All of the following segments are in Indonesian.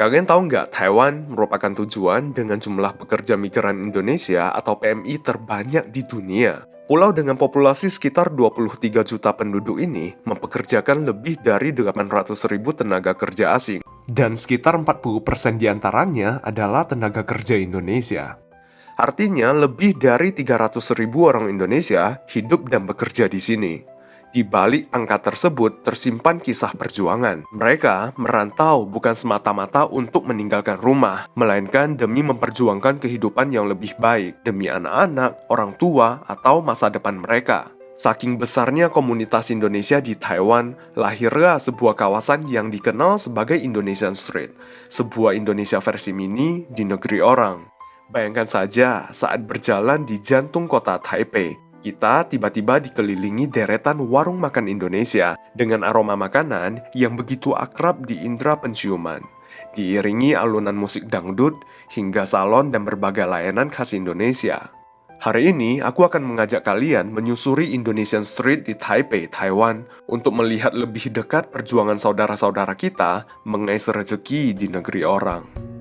Kalian tahu nggak, Taiwan merupakan tujuan dengan jumlah pekerja migran Indonesia atau PMI terbanyak di dunia. Pulau dengan populasi sekitar 23 juta penduduk ini mempekerjakan lebih dari 800.000 tenaga kerja asing. Dan sekitar 40% diantaranya adalah tenaga kerja Indonesia. Artinya lebih dari 300.000 orang Indonesia hidup dan bekerja di sini. Di balik angka tersebut tersimpan kisah perjuangan. Mereka merantau bukan semata-mata untuk meninggalkan rumah, melainkan demi memperjuangkan kehidupan yang lebih baik, demi anak-anak, orang tua, atau masa depan mereka. Saking besarnya komunitas Indonesia di Taiwan, lahirlah sebuah kawasan yang dikenal sebagai Indonesian Street, sebuah Indonesia versi mini di negeri orang. Bayangkan saja saat berjalan di jantung kota Taipei, kita tiba-tiba dikelilingi deretan warung makan Indonesia dengan aroma makanan yang begitu akrab di indera penciuman, diiringi alunan musik dangdut hingga salon dan berbagai layanan khas Indonesia. Hari ini, aku akan mengajak kalian menyusuri Indonesian Street di Taipei, Taiwan, untuk melihat lebih dekat perjuangan saudara-saudara kita mengais rezeki di negeri orang.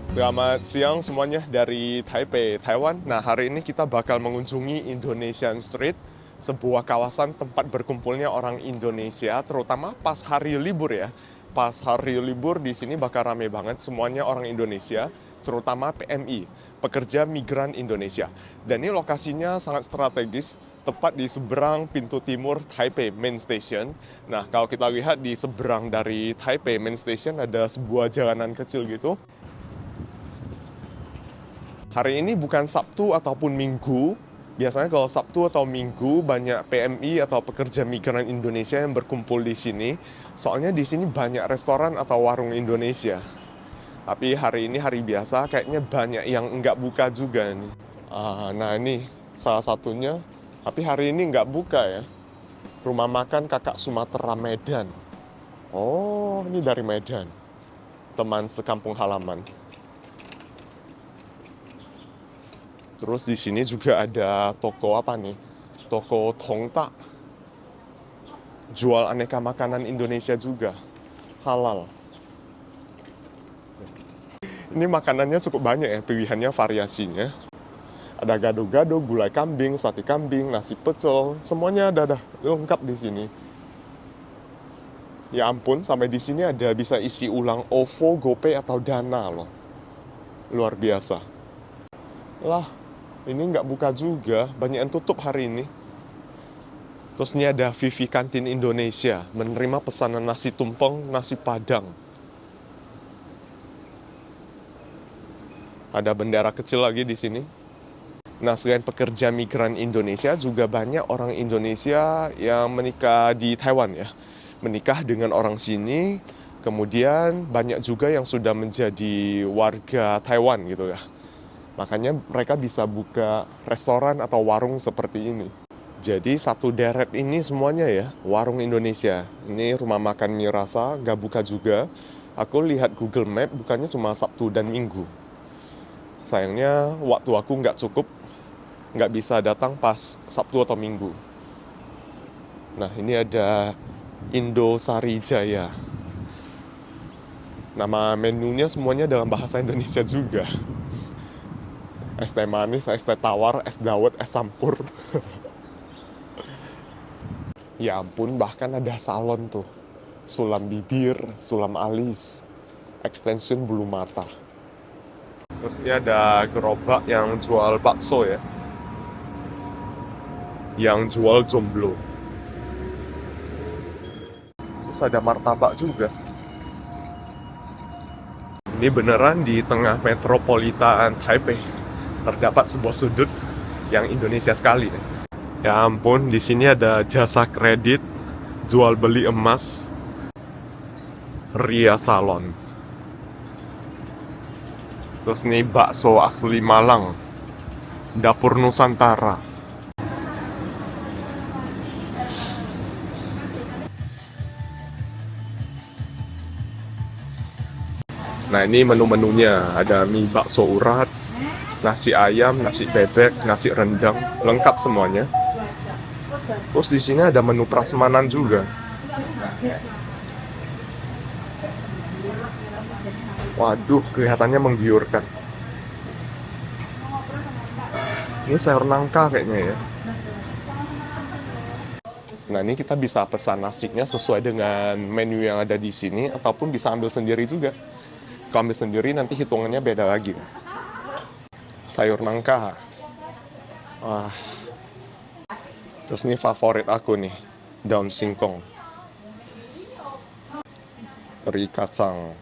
Selamat siang semuanya dari Taipei, Taiwan. Nah, hari ini kita bakal mengunjungi Indonesian Street, sebuah kawasan tempat berkumpulnya orang Indonesia, terutama pas hari libur ya. Pas hari libur di sini bakal rame banget, semuanya orang Indonesia, terutama PMI, pekerja migran Indonesia. Dan ini lokasinya sangat strategis, tepat di seberang pintu timur Taipei Main Station. Nah, kalau kita lihat di seberang dari Taipei Main Station ada sebuah jalanan kecil gitu. Hari ini bukan Sabtu ataupun Minggu. Biasanya kalau Sabtu atau Minggu banyak PMI atau pekerja migran Indonesia yang berkumpul di sini. Soalnya di sini banyak restoran atau warung Indonesia. Tapi hari ini hari biasa, kayaknya banyak yang nggak buka juga nih. Nah ini salah satunya. Tapi hari ini nggak buka ya. Rumah makan Kakak Sumatera Medan. Oh, ini dari Medan. Teman sekampung halaman. Terus di sini juga ada toko apa nih? Toko Tongta. Jual aneka makanan Indonesia juga. Halal. Ini makanannya cukup banyak ya, pilihannya, variasinya. Ada gado-gado, gulai kambing, sate kambing, nasi pecel, semuanya ada lengkap di sini. Ya ampun, sampai di sini ada bisa isi ulang OVO, GoPay atau Dana loh. Luar biasa. Lah, ini nggak buka juga, banyak yang tutup hari ini. Terus ini ada Vivi Kantin Indonesia, menerima pesanan nasi tumpeng, nasi padang. Ada bendera kecil lagi di sini. Nah, selain pekerja migran Indonesia, juga banyak orang Indonesia yang menikah di Taiwan ya. Menikah dengan orang sini, kemudian banyak juga yang sudah menjadi warga Taiwan gitu ya. Makanya mereka bisa buka restoran atau warung seperti ini. Jadi satu deret ini semuanya ya, warung Indonesia. Ini rumah makan Mirasa, nggak buka juga. Aku lihat Google Map, bukannya cuma Sabtu dan Minggu. Sayangnya waktu aku nggak cukup, nggak bisa datang pas Sabtu atau Minggu. Nah, ini ada Indosari Jaya. Nama menunya semuanya dalam bahasa Indonesia juga. Es teh manis, es teh tawar, es dawet, es campur. Ya ampun, bahkan ada salon tuh. Sulam bibir, sulam alis, extension bulu mata. Terus ini ada gerobak yang jual bakso ya. Yang jual jomblo. Terus ada martabak juga. Ini beneran di tengah metropolitan Taipei. Terdapat sebuah sudut yang Indonesia sekali. Ya ampun, di sini ada jasa kredit, jual beli emas, Ria Salon. Terus nih bakso asli Malang, Dapur Nusantara. Nah, ini menu-menunya, ada mie bakso urat, nasi ayam, nasi bebek, nasi rendang, lengkap semuanya. Terus di sini ada menu prasmanan juga. Waduh, kelihatannya menggiurkan. Ini sayur nangka kayaknya ya. Nah, ini kita bisa pesan nasinya sesuai dengan menu yang ada di sini, ataupun bisa ambil sendiri juga. Kalau ambil sendiri nanti hitungannya beda lagi. Sayur nangka. Wah. Terus ini favorit aku nih, daun singkong. Teri kacang.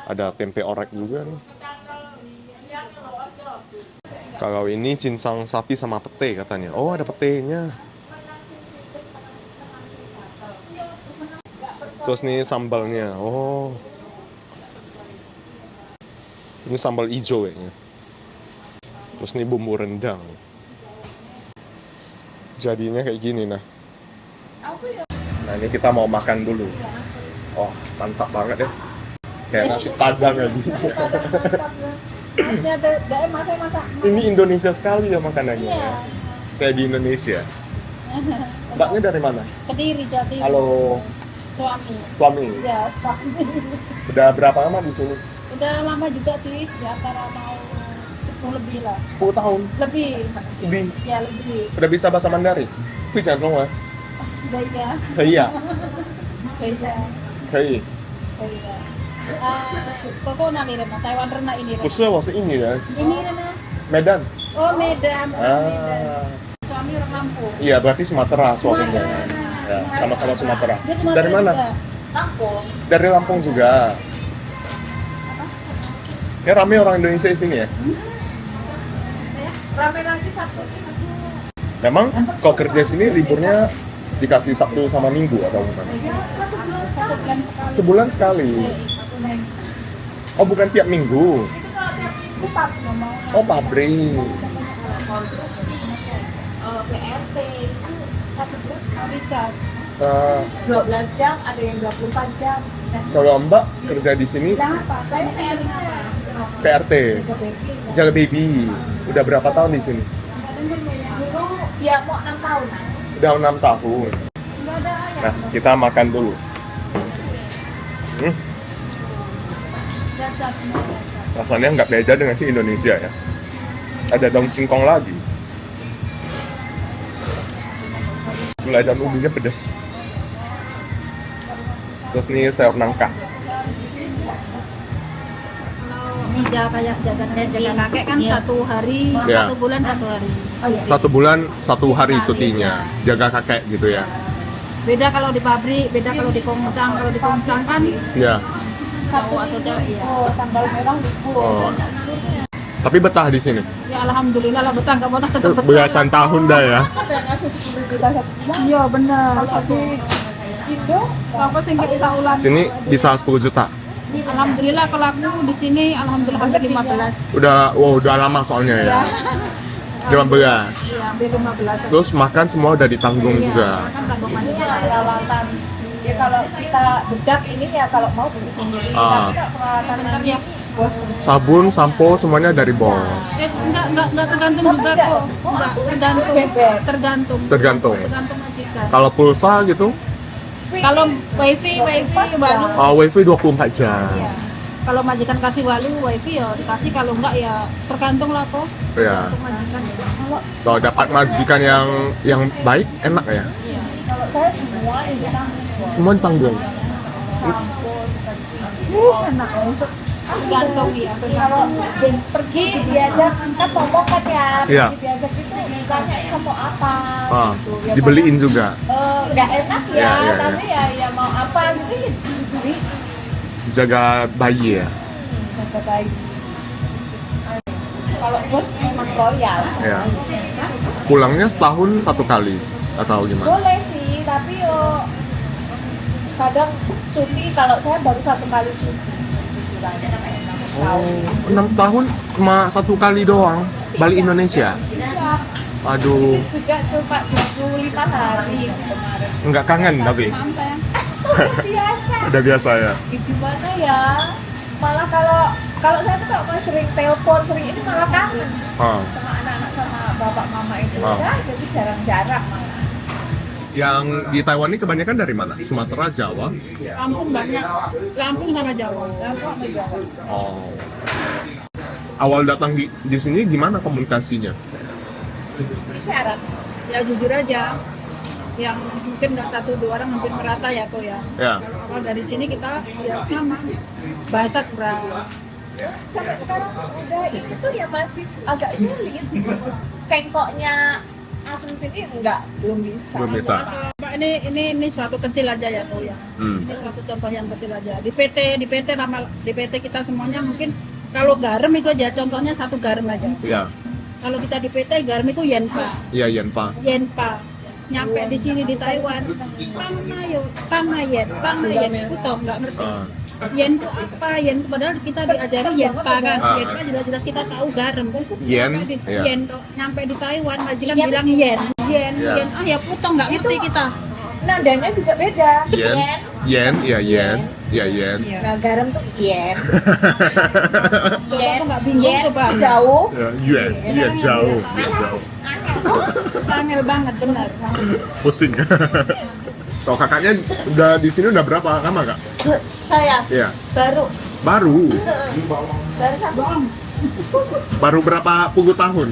Ada tempe orek juga nih. Kalau ini cincang sapi sama pete katanya. Oh, ada petenya. Terus nih sambalnya. Oh. Ini sambal hijau kayaknya. Terus nih bumbu rendang. Jadinya kayak gini nah. Nah, ini kita mau makan dulu. Oh, mantap banget ya. Kayak nasi padang lagi. Ini Indonesia sekali ya makanannya. Iya. Kayak di Indonesia. Mbaknya dari mana? Kediri, Jawa Timur. Halo, Suami. suami. Ya, suami. Udah berapa lama di sini? Udah lama juga sih, di antara mau 10 lebih lah. 10 tahun. Lebih. Lebih. Ya, lebih. Udah bisa bahasa Mandarin? Bisa dong ya? Iya. Iya. Iya. Kayak. Iya. Koko nami rena, Taiwan rena ini rena. 不是，我是印尼人， Ini rena. Medan. Oh, Medan. Orang Medan. Ah, Suami orang Lampung. iya berarti Sumatera suaminya. Sumatera. Ya, sama-sama Sumatera. Dia Sumatera Dari mana? juga. Lampung. Dari Lampung juga. Ya rame orang Indonesia di sini ya. Rame lagi satu. Memang kalau kerja di sini liburnya dikasih Sabtu sama Minggu atau bukan? Ya, 1 bulan sekali. Sebulan sekali. Oh bukan tiap minggu. Itu kalau tiap minggu Pak ngomong. Oh pabrik. Konstruksi, PRT itu 1 bulan sekali cas. 12 jam, ada yang 24 jam. Kalau Mbak kerja di sini Bilang apa? Saya PRT apa? PRT, Jaga Baby. Udah berapa tahun di sini? Dulu ya mau 6 tahun. Udah 6 tahun. Enggak ada ayam. Nah, kita makan dulu. Dasar semua dasar. Rasanya nggak beda dengan di Indonesia ya. Ada daun singkong lagi. Gulai dan ubinya pedas. Terus nih sayur nangka. Meja kayak jaga kakek kan 1 hari, Ya. 1 bulan 1 hari. Oh iya. 1 bulan 1 hari syutingnya. Jaga kakek gitu ya. Beda kalau di pabrik, beda kalau di Pongcang. Kalau di Pongcang kan Ya. cowok atau cewek ya. Oh, tanggal merah libur. Oh. Tapi betah di sini. Ya alhamdulillah lah betah, nggak betah tetap betah. Belasan tahun dah ya. Sampai ngasih 10 juta satu bulan. Iya benar. Satu itu apa sih nggak bisa ulang? Sini bisa 10 juta. Alhamdulillah kalau aku di sini alhamdulillah hampir 15. Udah lama soalnya ya. Ya. 15. Iya, hampir 15. Terus makan semua udah ditanggung juga. Kan tanggung majikan perawatan. Ya kalau kita bedak ini ya kalau mau beli sendiri. Ah. Tapi kalau perawatan ya bos. Sabun, sampo semuanya dari bos. Enggak tergantung juga kok. Enggak tergantung. Tergantung. Tergantung majikan. Kalau pulsa gitu, Kalau wifi baru. wifi 24 jam. Iya. Kalau majikan kasih walu wifi ya dikasih, kalau enggak ya tergantung lah kok. Iya. Tergantung majikan. Kalau dapat majikan yang baik, enak ya. Iya. Kalau saya semua yang ditanggung. Semua ditanggung. Enak untuk tergantung ya. Kalau pergi diajak kan ngomong kan ya. Iya. Diajak itu ditanya kamu apa. Ah, gitu. Ya, dibeliin juga. nggak enak ya, Iya, iya, tapi ya mau apa gitu ya dibeli. Jaga bayi ya. Kata bayi. Kalau bos memang royal. Ya. Pulangnya setahun 1 kali atau gimana? Boleh sih, tapi yo kadang cuti kalau saya baru 1 kali cuti. Oh, 6 tahun cuma 1 kali doang balik Indonesia. Iya. Aduh, Juga cuma 25 hari kemarin. nggak kangen tapi Maaf sayang. Biasa. udah biasa ya. Gimana ya? Malah kalau saya tuh kalau sering telepon, sering ini malah kangen Ah, sama anak-anak sama bapak mama itu Oh. ya, jadi jarang-jarang malah. Yang di Taiwan ini kebanyakan dari mana? Sumatera, Jawa? Lampung banyak, Lampung sama Jawa, Lampung sama Jawa. Oh. Awal datang di sini gimana komunikasinya? Isyarat, ya jujur aja, yang mungkin nggak satu dua orang mungkin merata ya kok ya. Ya. Kalau awal dari sini kita ya sama, bahasa kurang. Sampai sekarang udah itu ya masih agak sulit. Cengkoknya asam sini belum bisa. Belum bisa. Pak, ini suatu kecil aja ya kok ya. Ini suatu contoh yang kecil aja. Di PT kita semuanya mungkin kalau garam itu aja contohnya satu garam aja. Ya. Kalau kita di PT garam itu yenpa. Iya, Yenpa. Yenpa. Nyampe di sini di Taiwan, Tamayen, itu tau nggak ngerti. Yen itu apa? Yen itu padahal kita diajari yenpa kan. Yenpa jelas-jelas kita tahu garam. Yen, Nyampe di, iya. yen tuh, nyampe di Taiwan, majikan bilang yen. Iya. Yen. Ah ya putong nggak ngerti kita. Nadanya juga beda. Yen, iya Yen. Iya, Yen. Nah, garam tuh yen. Coba aku nggak bingung coba. Jauh. Ya, Yuan, iya jauh. Iya, jauh. Sangel banget benar. Pusing. Kalau kakaknya udah di sini udah berapa lama, Kak? Saya Iya. baru Baru. satu. Baru berapa puluh tahun?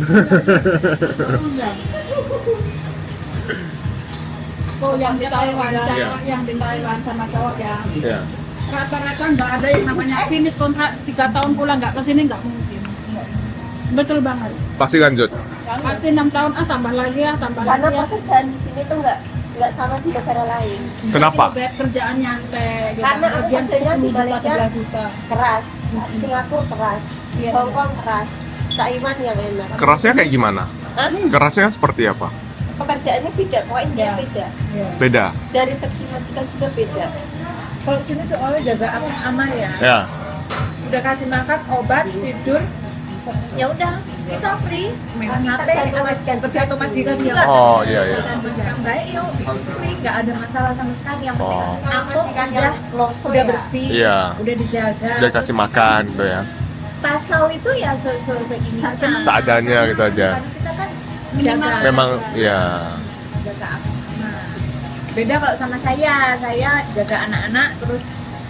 Oh yang di Taiwan, Iya. yang di Taiwan sama cowok ya. Iya. Rata-rata nggak ada yang namanya finish kontrak 3 tahun pulang nggak kesini nggak mungkin. Betul banget. Pasti lanjut. Pasti 6 tahun tambah lagi ya tambah Karena lagi ya. pekerjaan di sini tuh nggak sama di negara lain. Kenapa? Jadi kerjaan nyantai gitu. Karena aku Gajian kerjanya 10 di juta Malaysia 11 juta. Keras. Singapura keras. Iya. Hongkong keras. Taiwan yang enak. Kerasnya kayak gimana? Hah? Kerasnya seperti apa? Pekerjaannya beda, poinnya Iya. beda. Beda. Dari segi majikan juga beda. Kalau sini soalnya jaga aman ya. Ya. Udah kasih makan, obat, tidur, Ya udah, kita free. main HP, Tergantung majikan. tergantung majikan dia. Oh, iya, iya. Yang baik yuk, free, nggak ada masalah sama sekali. Yang penting Oh. aku Majikan yang loso udah ya. bersih, Iya. udah dijaga. Udah kasih makan gitu ya. Pasau itu ya seini. Seadanya gitu aja. Kita kan Jaga. Memang ya. jaga nah, beda kalau sama saya jaga anak-anak terus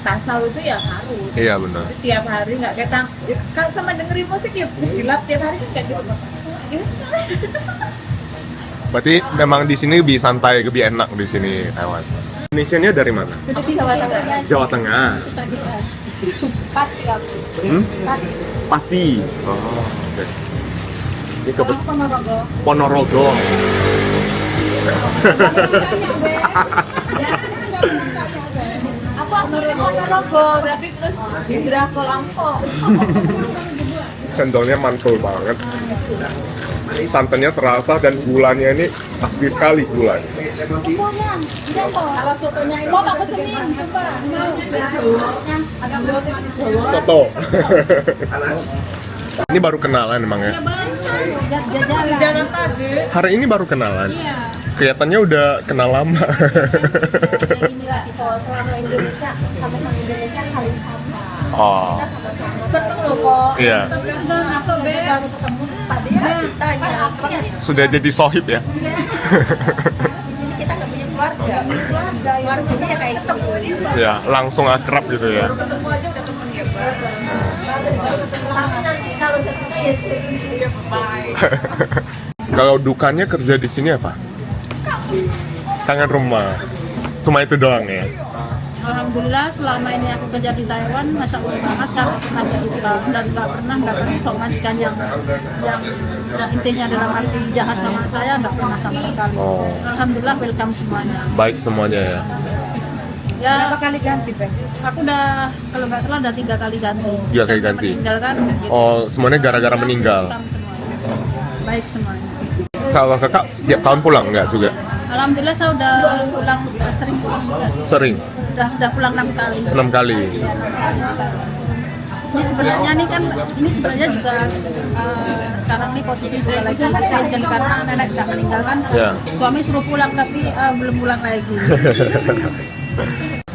pasau itu ya harus Iya benar. tiap hari nggak kita kalau sama dengerin musik ya dilap tiap hari kan nggak gitu. Berarti memang di sini lebih santai, lebih enak di sini Taiwan. Indonesia-nya dari mana? Jadi Jawa Tengah Jawa Tengah. Pati kamu Pati Pati. Oh, oke. Ini ke Apa Ponorogo? Ponorogo. aku aslinya Ponorogo tapi terus hijrah ke Lampung. Cendolnya mantul banget. Santannya terasa dan gulanya ini asli sekali gulanya. Kalau sotonya ini Mau tak pesenin, coba. Soto. Ini baru kenalan emang ya? Di jalan tadi. Hari ini baru kenalan. Iya. Kelihatannya udah kenal lama. inilah kalau selama Indonesia sama Indonesia saling sama. Oh, Seneng loh kok. iya. Tapi enggak aku be. Baru ketemu tadi ya ditanya Sudah jadi sohib ya? jadi kita nggak punya keluarga keluarganya ya kayak gitu Ya, langsung akrab gitu ya. ketemu aja udah temen ya baru ketemu tapi nanti kalau ketemu ya sering bye. Kalau dukanya kerja di sini apa? Kangen rumah. Cuma itu doang ya? Alhamdulillah selama ini aku kerja di Taiwan, masya Allah banget saya nggak pernah diduga dan nggak pernah sok majikan yang intinya dalam arti jahat sama saya nggak pernah sama sekali. Oh. Alhamdulillah welcome semuanya. Baik semuanya ya? Ya berapa kali ganti Bang? Aku udah kalau nggak salah udah 3 kali ganti. 3 kali ganti? Meninggal kan? Gitu. Oh, semuanya gara-gara meninggal? Welcome semuanya. Baik semuanya. Kalau kakak tiap tahun pulang nggak juga? Alhamdulillah saya udah pulang sering pulang juga sih. Sering? Udah pulang 6 kali. 6 kali? Ini sebenarnya nih kan ini sebenarnya juga sekarang nih posisi juga lagi urgent karena nenek udah meninggal kan. Ya. Suami suruh pulang tapi belum pulang lagi.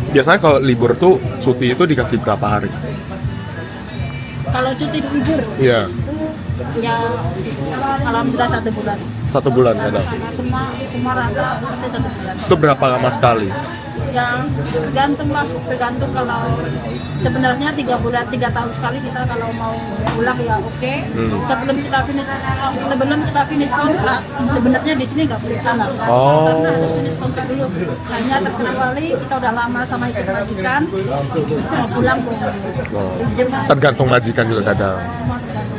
Biasanya kalau libur tuh cuti itu dikasih berapa hari? Kalau cuti libur Iya. itu Ya, alhamdulillah 1 bulan. 1 bulan kadang. Semua rata pasti 1 bulan. Itu berapa lama sekali? Ya tergantung lah, tergantung. Kalau sebenarnya 3 bulan 3 tahun sekali kita kalau mau pulang ya oke. Sebelum kita finish kontrak, sebenarnya di sini nggak boleh pulang. Oh. Karena harus finish kontrak dulu. Hanya terkecuali kita udah lama sama ikut majikan, mau pulang boleh. Tergantung majikan juga kadang. Semua tergantung.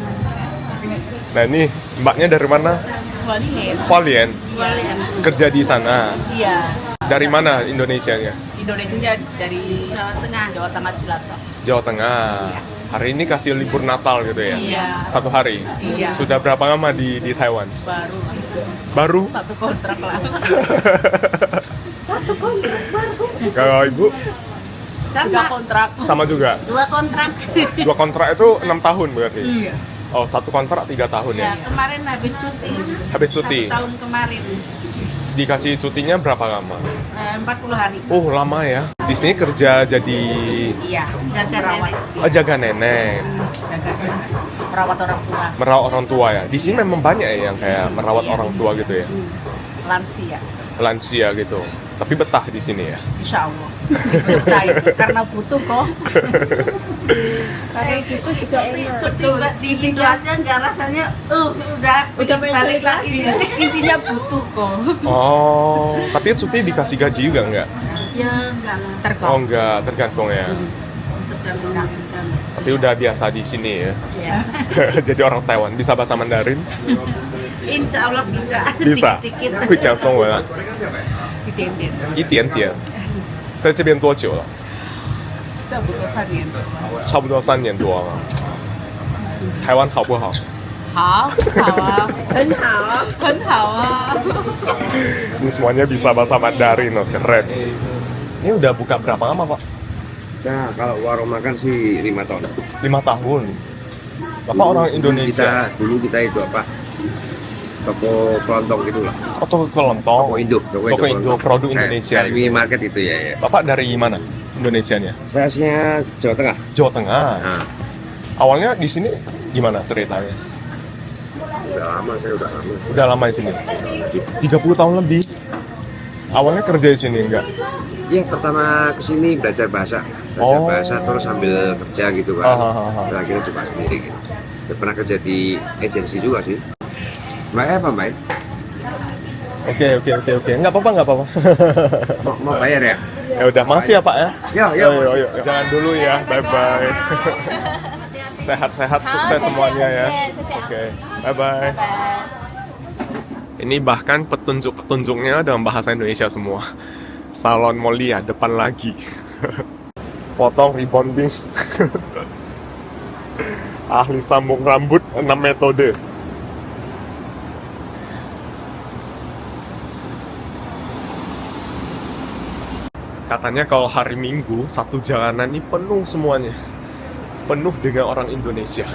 Nah ini mbaknya dari mana? Hualien. Kerja di sana. Iya. Dari mana Indonesianya? Indonesia dari Jawa Tengah Cilacap. Jawa Tengah. Hari ini kasih libur Natal gitu ya? Iya. 1 hari. Iya. Sudah berapa lama di Taiwan? Baru Baru? 1 kontrak lah. Kalau ibu 2 kontrak. sama juga. 2 kontrak. 2 kontrak itu 6 tahun berarti? Iya. Oh, 1 kontrak 3 tahun ya? Ya, kemarin habis cuti. Habis cuti? 1 tahun kemarin. Dikasih cutinya berapa lama? 40 hari. Oh, lama ya. Di sini kerja jadi Iya, jaga rawat. jaga nenek, Jaga merawat orang tua. merawat orang tua ya. Di sini memang banyak ya yang kayak merawat orang tua gitu ya. Lansia. Lansia gitu. Tapi betah di sini ya. Insya Allah. Betah itu karena butuh kok. Karena itu juga enak. Cuti di Indo aja nggak rasanya, udah balik lagi. Intinya butuh kok. Oh, tapi cuti dikasih gaji juga enggak? Ya enggak lah. Oh, Tergantung. enggak, tergantung ya. Tergantung. Tapi udah biasa di sini ya. Ya. Jadi orang Taiwan bisa bahasa Mandarin? Insya Allah bisa. Bisa. Dikit-dikit. 会讲中文啊？ Dikit-dikit. 一点点。在这边多久了？ Kita butuh 3 年。差不多3年多了。台湾好不好？好，好啊，很好啊，很好啊。 Ini semuanya bisa bahasa Mandarin loh, keren. Ini udah buka berapa lama Pak? Nah, kalau warung makan sih 5 tahun. 5 tahun. Bapak orang Indonesia. Dulu kita itu apa? Toko kelontong gitu lah. Oh, toko kelontong. Toko Indo. Toko Indo, produk Indonesia. Kayak minimarket itu ya. Bapak dari mana? Indonesianya? Saya aslinya Jawa Tengah. Jawa Tengah. Nah, Awalnya di sini gimana ceritanya? udah lama saya udah lama. Udah lama di sini. 30 tahun lebih. Awalnya kerja di sini enggak? Iya, pertama kesini belajar bahasa. Oh. Terus sambil kerja gitu kan. Terus akhirnya coba sendiri gitu. Saya pernah kerja di agensi juga sih. Mbak apa Mbak? Oke. Enggak apa-apa. Mau bayar ya? Ya udah, makasih ya Pak ya. Yo. Ayo. Jangan dulu ya. Bye-bye. Sehat-sehat, sukses semuanya ya. Oke. Bye-bye. Ini bahkan petunjuk-petunjuknya dalam bahasa Indonesia semua. Salon Molia depan lagi. Potong rebonding. Ahli sambung rambut 6 metode. Katanya kalau hari Minggu satu jalanan ini penuh semuanya. Penuh dengan orang Indonesia.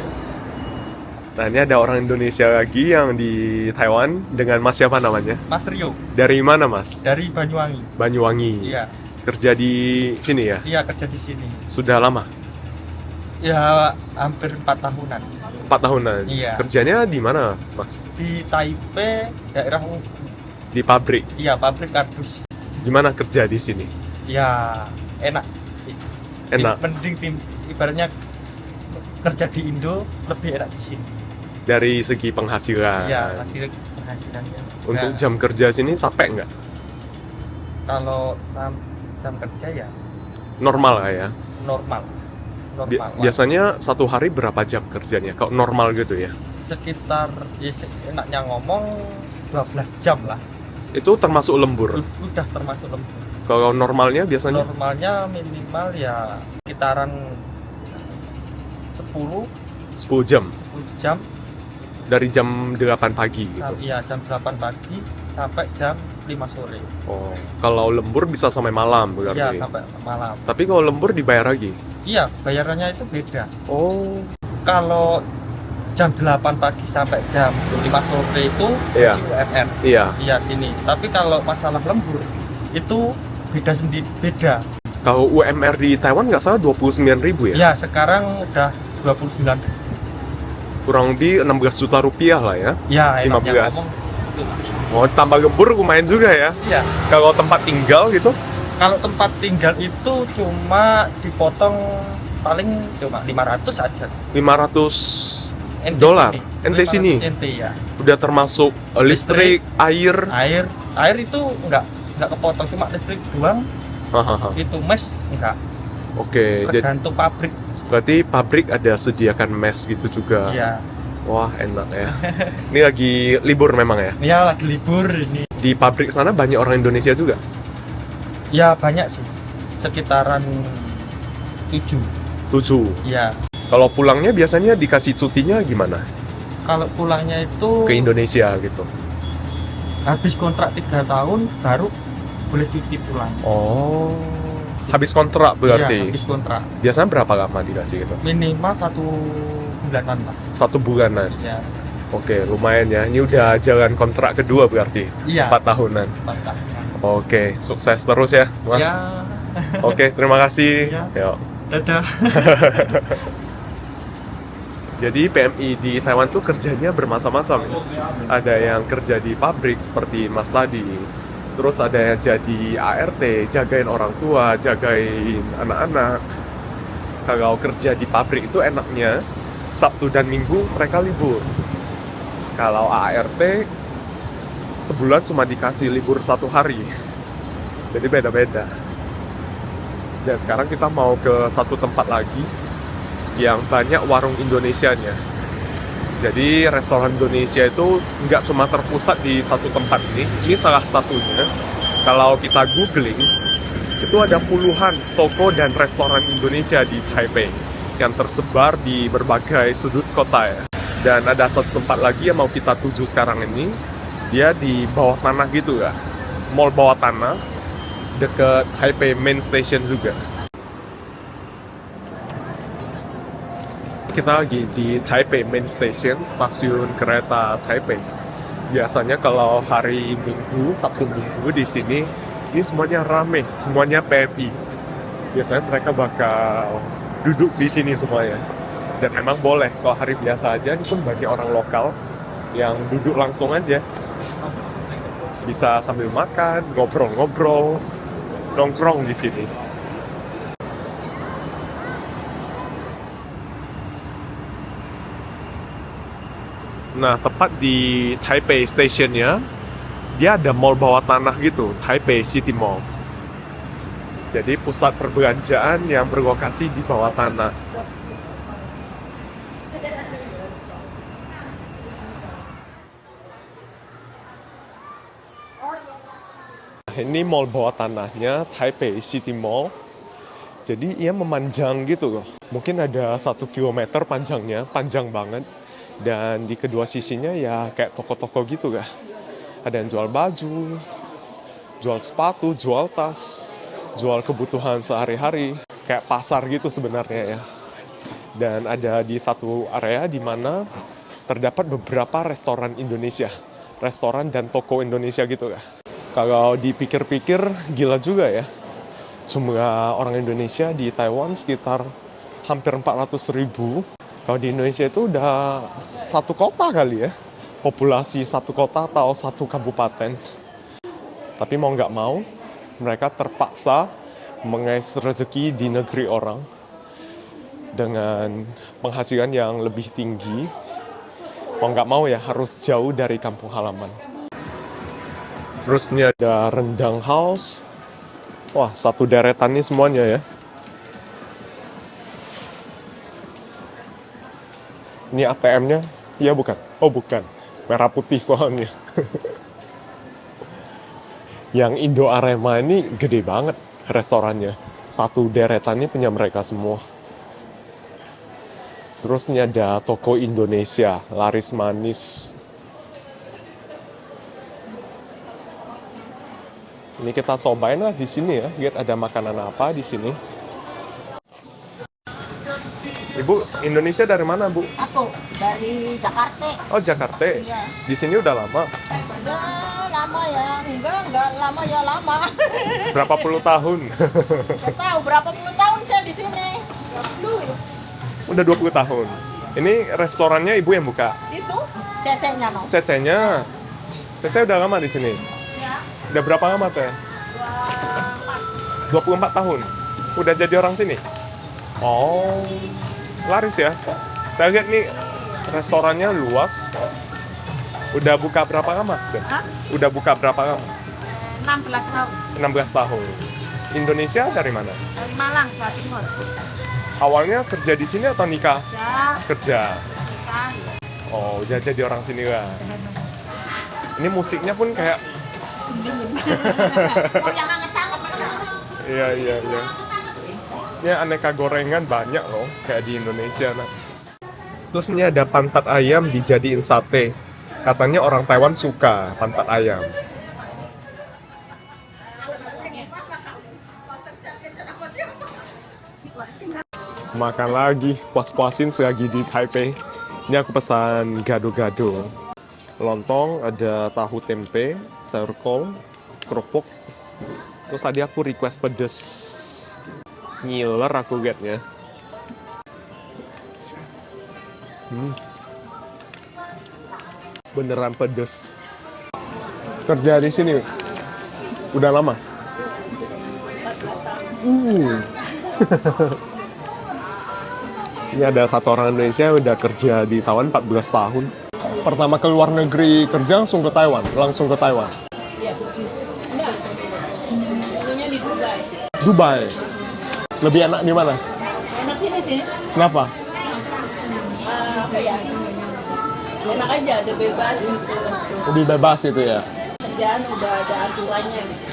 Nah ini ada orang Indonesia lagi yang di Taiwan dengan Mas siapa namanya? Mas Rio, Dari mana Mas? dari Banyuwangi. Banyuwangi. Iya, Kerja di sini ya? iya kerja di sini. Sudah lama? Ya hampir 4 tahunan 4 tahunan? Iya. Kerjanya di mana Mas? di Taipei, daerah Di pabrik? iya pabrik kardus. Gimana kerja di sini? Ya enak sih. Enak? Mending ibaratnya kerja di Indo lebih enak di sini. Dari segi penghasilan? Iya, lagi penghasilannya. Untuk Nah, jam kerja sini sampai nggak? kalau jam kerja ya Normal lah ya? normal. Biasanya satu hari berapa jam kerjanya? Kalau normal gitu ya? Sekitar ya, enaknya ngomong 12 jam lah. Itu termasuk lembur? Udah termasuk lembur. Kalau normalnya biasanya? Normalnya minimal ya sekitaran 10 10 jam? 10 jam Dari jam 8 pagi gitu? iya jam 8 pagi sampai jam 5 sore. Oh, kalau lembur bisa sampai malam Iya, berarti? sampai malam. Tapi kalau lembur dibayar lagi? Iya, bayarannya itu beda. Oh, Kalau jam 8 pagi sampai jam 5 sore itu Iya. di UMR. iya. Iya, sini. Tapi kalau masalah lembur itu beda sendiri, beda. Kalau UMR di Taiwan nggak salah 29.000 ya? Ya, sekarang udah 29. Kurang lebih 16 juta rupiah lah ya. Ya, enaknya 15. ngomong. Oh, tambah lembur lumayan juga ya. Iya. Kalau tempat tinggal gitu, Kalau tempat tinggal itu cuma dipotong paling cuma 500 aja. 500 Ente dolar. sini. Ente sini 500 ente ya. udah termasuk listrik, air. Air itu nggak kepotong, cuma listrik doang. Hahaha. Itu mes enggak. Oke, jadi Tergantung pabrik. berarti pabrik ada sediakan mes gitu juga. Iya. Wah, enak ya. Ini lagi libur memang ya. Ya lagi libur ini. Di pabrik sana banyak orang Indonesia juga. Ya banyak sih. Sekitaran 7. 7. Ya. Kalau pulangnya biasanya dikasih cutinya gimana? Kalau pulangnya itu Ke Indonesia gitu. habis kontrak 3 tahun baru boleh cuti pulang. Oh. Habis kontrak Iya, berarti. habis kontrak. Biasanya berapa lama dikasih gitu? Minimal 1 bulanan lah. 1 bulanan. Iya. Oke, lumayan ya. Ini udah jalan kontrak kedua berarti. Iya. 4 tahunan. Mantap. Oke, sukses terus ya, Mas. Ya. Oke, terima kasih. Ya. Yuk. Dadah. Jadi PMI di Taiwan tuh kerjanya bermacam-macam. Ada yang kerja di pabrik seperti Mas tadi. Terus ada yang jadi ART, jagain orang tua, jagain anak-anak. Kalau kerja di pabrik itu enaknya Sabtu dan Minggu mereka libur. Kalau ART sebulan cuma dikasih libur 1 hari. Jadi beda-beda. Dan sekarang kita mau ke satu tempat lagi yang banyak warung Indonesianya. Jadi restoran Indonesia itu nggak cuma terpusat di satu tempat ini salah satunya. Kalau kita googling, itu ada puluhan toko dan restoran Indonesia di Taipei yang tersebar di berbagai sudut kota ya. Dan ada satu tempat lagi yang mau kita tuju sekarang ini, dia di bawah tanah gitu ya, mall bawah tanah, deket Taipei Main Station juga. Kita lagi di Taipei Main Station, stasiun kereta Taipei. Biasanya kalau hari Minggu, Sabtu Minggu di sini, ini semuanya rame, semuanya PMI. Biasanya mereka bakal duduk di sini semuanya. Dan memang boleh, kalau hari biasa aja, ini pun bagi orang lokal yang duduk langsung aja. Bisa sambil makan, ngobrol-ngobrol, nongkrong di sini. Nah, tepat di Taipei Stationnya, dia ada mall bawah tanah gitu, Taipei City Mall. Jadi pusat perbelanjaan yang berlokasi di bawah tanah. Ini mall bawah tanahnya, Taipei City Mall. Jadi ia memanjang gitu loh. Mungkin ada 1 kilometer panjangnya, panjang banget. Dan di kedua sisinya ya kayak toko-toko gitu kah. Ada yang jual baju, jual sepatu, jual tas, jual kebutuhan sehari-hari. Kayak pasar gitu sebenarnya ya. Dan ada di satu area di mana terdapat beberapa restoran Indonesia. Restoran dan toko Indonesia gitu kah. Kalau dipikir-pikir gila juga ya. Jumlah orang Indonesia di Taiwan sekitar hampir 400.000. Kalau di Indonesia itu udah 1 kota kali ya. Populasi 1 kota atau 1 kabupaten. Tapi mau nggak mau, mereka terpaksa mengais rezeki di negeri orang. Dengan penghasilan yang lebih tinggi. Mau nggak mau ya harus jauh dari kampung halaman. Terus ini ada rendang house. Wah, satu deretan nih semuanya ya. Ini ATM-nya? Iya bukan? Oh bukan, merah putih soalnya. Yang Indo Arema ini gede banget restorannya. Satu deretan ini punya mereka semua. Terus ini ada toko Indonesia, laris manis. Ini kita cobain lah di sini ya, lihat ada makanan apa di sini. Ibu, Indonesia dari mana, Bu? Aku dari Jakarta. Oh, Jakarta. Iya. Di sini udah lama. Udah lama ya, enggak lama ya lama. Berapa puluh tahun? Enggak tahu berapa puluh tahun saya di sini. Udah 20 tahun. Ini restorannya ibu yang buka. Itu ceceknya no. Cece-nya. Cece udah lama di sini. Ya. Udah berapa lama, Cece? 24 tahun. Udah jadi orang sini? Oh, laris ya. Saya lihat nih restorannya luas. Udah buka berapa lama, Cece? Hah? Udah buka berapa lama? 16 tahun 16 tahun. Indonesia dari mana? dari Malang, Jawa Timur. Awalnya kerja di sini atau nikah? Kerja, Kerja. nikah. Oh, udah jadi orang sini lah. Ini musiknya pun kayak Oh, jangan ngetangkep kalau musik. iya. Ini aneka gorengan banyak loh, kayak di Indonesia. Nah. Terus ini ada pantat ayam dijadiin sate. Katanya orang Taiwan suka pantat ayam. Makan lagi, puas-puasin selagi di Taipei. Ini aku pesan gado-gado. Lontong, ada tahu tempe, sayur kol, kerupuk. Terus tadi aku request pedes. Ngiler aku getnya. Beneran pedes. Kerja di sini udah lama. Ini ada satu orang Indonesia yang udah kerja di Taiwan 14 tahun. Pertama ke luar negeri kerja langsung ke Taiwan. Dulunya di Dubai. Dubai. Lebih enak di mana? Enak sini sih. Kenapa? Apa ya? Enak aja, ada bebas gitu. Lebih bebas itu ya. Kerjaan udah ada aturannya gitu.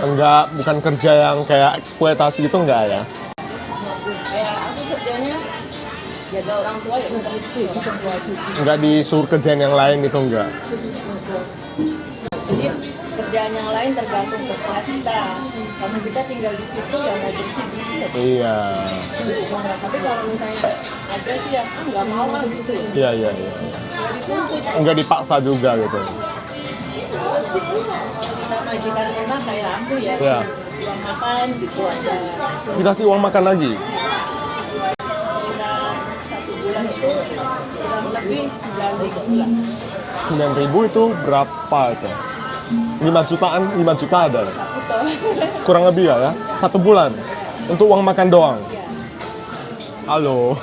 Enggak, bukan kerja yang kayak eksploitasi gitu enggak ya? Kayak aku kerjanya jaga orang tua ya udah itu orang tua itu. Enggak disuruh kerjaan yang lain itu enggak. Jadi kerjaan yang lain tergantung terserah kita. Kalau kita tinggal di situ ya mau bersih. Iya. Tapi kalau misalnya ada sih ya nggak mau lah gitu. Iya. Nggak dituntut. Enggak dipaksa juga gitu. Kita majikan rumah kayak aku ya. Iya. Uang makan gitu ada. Dikasih uang makan lagi. Kita 1 bulan itu kurang lebih 9.000 bulan. 9.000 itu berapa itu? 5 jutaan, 5 juta ada. Kurang lebih ya, 1 bulan. Untuk uang makan doang. Halo.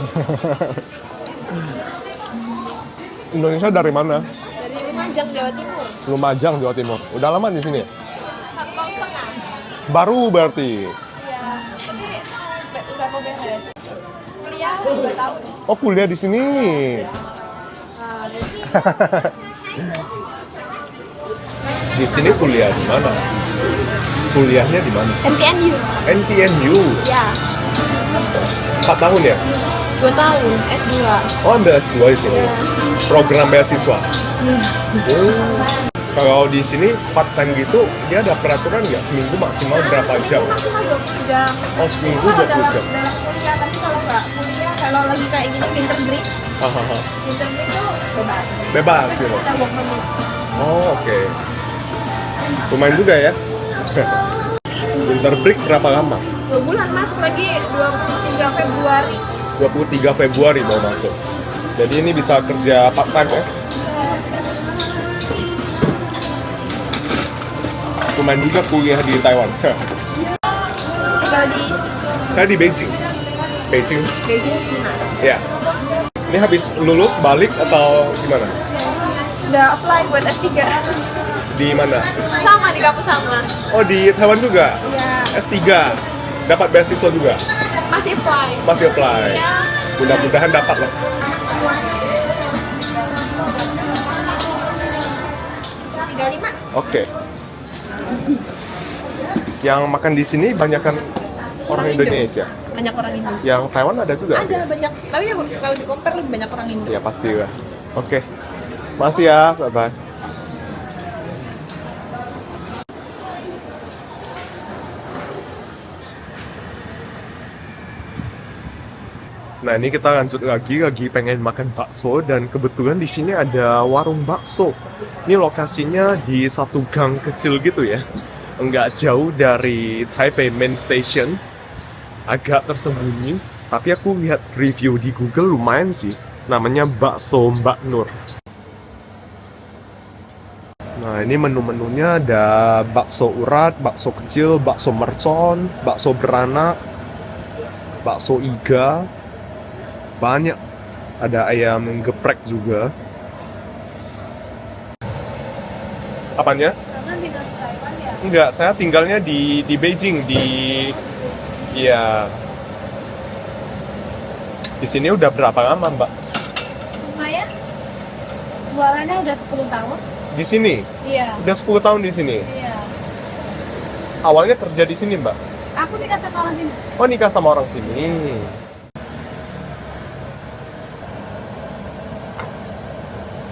Indonesia dari mana? Dari Lumajang, Jawa Timur. Lumajang, Jawa Timur. Udah lama di sini? 1 tahun setengah. Baru berarti. Iya. Tapi udah mau beres. Kuliah 2 tahun. Oh, kuliah di sini. Di sini kuliah di mana? Kuliahnya di mana? NTNU. NTNU. Ya, 4 tahun ya? 2 tahun S2. Oh, ambil S2 di sini. Program beasiswa. Oh. Kalau di sini part time gitu, dia ada peraturan nggak seminggu maksimal berapa jam? Udah. Oh, seminggu Kalau 20 jam. dalam kuliah, tapi kalau nggak kuliah, kalau lagi kayak gini winter break, Hahaha. winter break tuh bebas. Bebas gitu. Kita work permit. Oh, oke. Lumayan juga ya. Winter break berapa lama? 2 bulan masuk lagi 23 Februari. 23 Februari mau masuk. Jadi ini bisa kerja part time ya? Lumayan juga kuliah di Taiwan. Tinggal di Saya di Beijing. Beijing. Beijing, Cina. Ya. Ini habis lulus balik atau gimana? Udah apply buat S3. Di mana? Sama di kampus sama. Oh, di Taiwan juga? Iya. S3. Dapat beasiswa juga? Masih apply. Masih apply? Iya. Mudah-mudahan dapat lah. Oke. Yang makan di sini banyakkan orang Indonesia. Banyak orang Indo. Yang Taiwan ada juga? Ada banyak. Tapi ya kalau di compare lebih banyak orang Indo. Ya pasti lah. Oke. Makasih ya. Bye-bye. Nah, ini kita lanjut lagi pengen makan bakso dan kebetulan di sini ada warung bakso. Ini lokasinya di satu gang kecil gitu ya. Enggak jauh dari Taipei Main Station. Agak tersembunyi, tapi aku lihat review di Google lumayan sih. Namanya bakso Mbak Nur. Nah, ini menu-menunya ada bakso urat, bakso kecil, bakso mercon, bakso beranak, bakso iga. Banyak. Ada ayam geprek juga. Apanya? Karena tinggal di Taiwan ya. Enggak, saya tinggalnya di Beijing, ya. Di sini udah berapa lama, Mbak? Lumayan. Jualannya udah 10 tahun. Di sini? Iya. Udah 10 tahun di sini. Iya. Awalnya kerja di sini, Mbak? Aku nikah sama orang sini. Oh, nikah sama orang sini.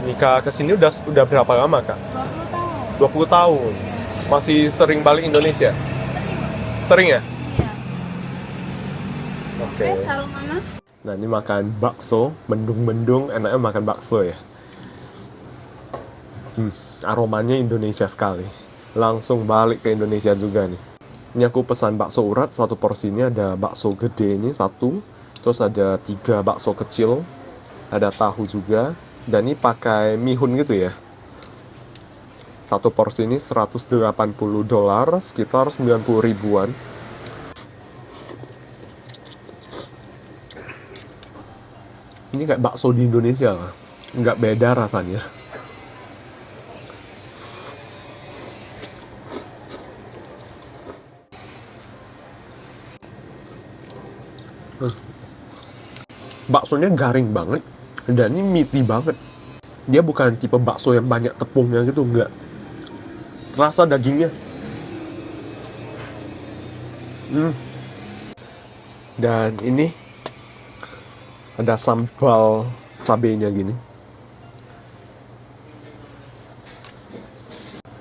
Nikah ke sini udah berapa lama, Kak? 20 tahun. 20 tahun. Masih sering balik Indonesia? Sering ya? Iya. Oke. Kalau Mama? Nah, ini makan bakso, mendung-mendung, enaknya makan bakso ya. Aromanya Indonesia sekali. Langsung balik ke Indonesia juga nih. Ini aku pesan bakso urat, satu porsinya ada bakso gede ini satu, terus ada 3 bakso kecil, ada tahu juga, dan ini pakai mihun gitu ya. Satu porsi ini $180, sekitar 90 ribuan. Ini kayak bakso di Indonesia lah, nggak beda rasanya. Baksonya garing banget, dan ini meaty banget. Dia bukan tipe bakso yang banyak tepungnya gitu, nggak. Rasa dagingnya. Dan ini ada sambal cabenya gini.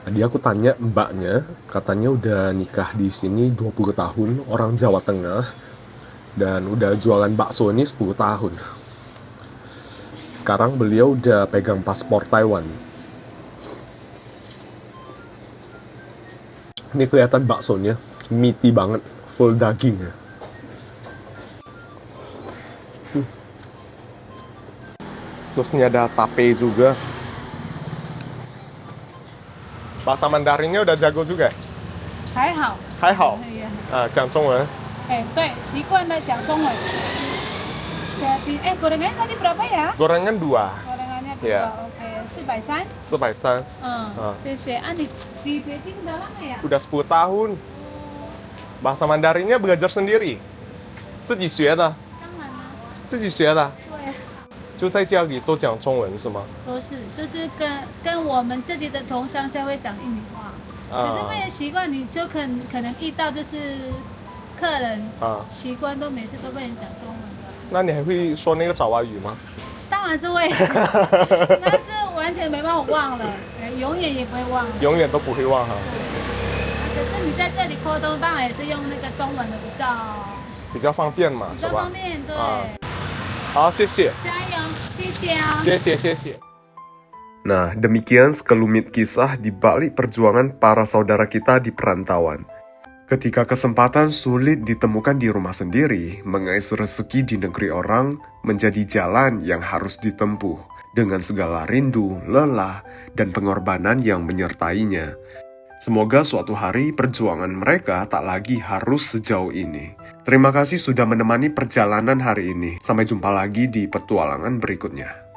Tadi aku tanya mbaknya, katanya udah nikah di sini 20 tahun, orang Jawa Tengah. Dan udah jualan bakso ini 10 tahun. Sekarang beliau udah pegang paspor Taiwan. Ini kelihatan baksonya, meaty banget, full daging ya. Terus ini ada tape juga. Bahasa Mandarinnya udah jago juga. 还好。还好哎呀，讲中文。哎，对，习惯了讲中文。Jadi, gorengannya tadi berapa ya? Gorengan 2. Gorengannya 2, Iya. oke. 430. 430. 谢谢。di Beijing udah lama ya? Udah 10 tahun. Bahasa Mandarinnya belajar sendiri. 自己学的。当然了。自己学的。对。就在家里都讲中文是吗？都是，就是跟我们自己的同乡才会讲印尼话。可是为了习惯，你就可能遇到就是客人习惯都每次都被人讲中文的。那你还会说那个爪哇语吗？当然是会，那是完全没办法忘了，永远也不会忘了。永远都不会忘哈。可是你在这里沟通，当然也是用那个中文的比较方便嘛，比是吧？较方便，对。好，谢谢。加油，谢谢啊。谢谢，谢谢。Nah, demikian sekelumit kisah di balik perjuangan para saudara kita di perantauan. Ketika kesempatan sulit ditemukan di rumah sendiri, mengais rezeki di negeri orang menjadi jalan yang harus ditempuh dengan segala rindu, lelah, dan pengorbanan yang menyertainya. Semoga suatu hari perjuangan mereka tak lagi harus sejauh ini. Terima kasih sudah menemani perjalanan hari ini. Sampai jumpa lagi di petualangan berikutnya.